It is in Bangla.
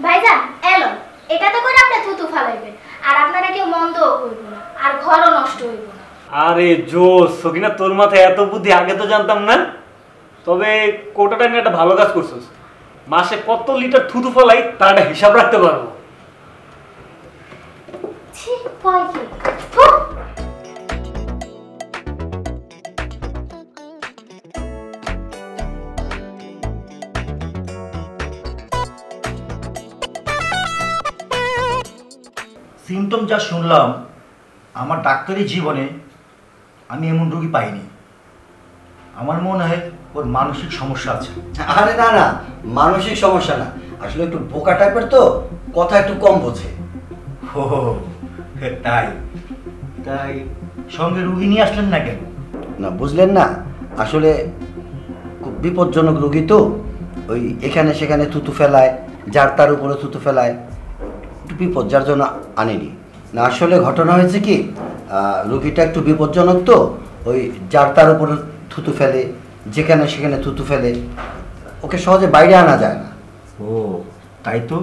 ভাইজান এলো এটাতে করে আপনি থুতু ফালাইবেন আর আপনারা কেউ মন্দও করব না আর ঘরও নষ্ট হইব না। আরে জোস সকিনা, তোর মাথায় এত বুদ্ধি আগে তো জানতাম না। তবে কোটাটা নিয়ে একটা ভালো কাজ করছিস। মাসে কত লিটার থুতু ফলাই তার একটা হিসাব রাখতে পারবো। ছি কয় কি থু। সিমটম যা শুনলাম, আমার ডাক্তারি জীবনে আমি এমন রোগী পাইনি। আমার মনে হয় ওর মানসিক সমস্যা আছে। আরে না না, মানসিক সমস্যা না, আসলে একটু বোকা টাইপের তো, কথা একটু কম বোঝে। ও তাই তাই সঙ্গে রুগী নিয়ে আসলেন না কেন? না বুঝলেন না, আসলে খুব বিপজ্জনক রোগী তো, ওই এখানে সেখানে থুতু ফেলায়, যার তার উপরে থুতু ফেলায়, একটু বিপদ, যার জন্য আনিনি। না আসলে ঘটনা হয়েছে কি, রোগীটা একটু বিপজ্জনক তো, ওই যার তার উপরে থুতু ফেলে, যেখানে সেখানে থুতু ফেলে, ওকে সহজে বাইরে আনা যায় না। ও তাই তো।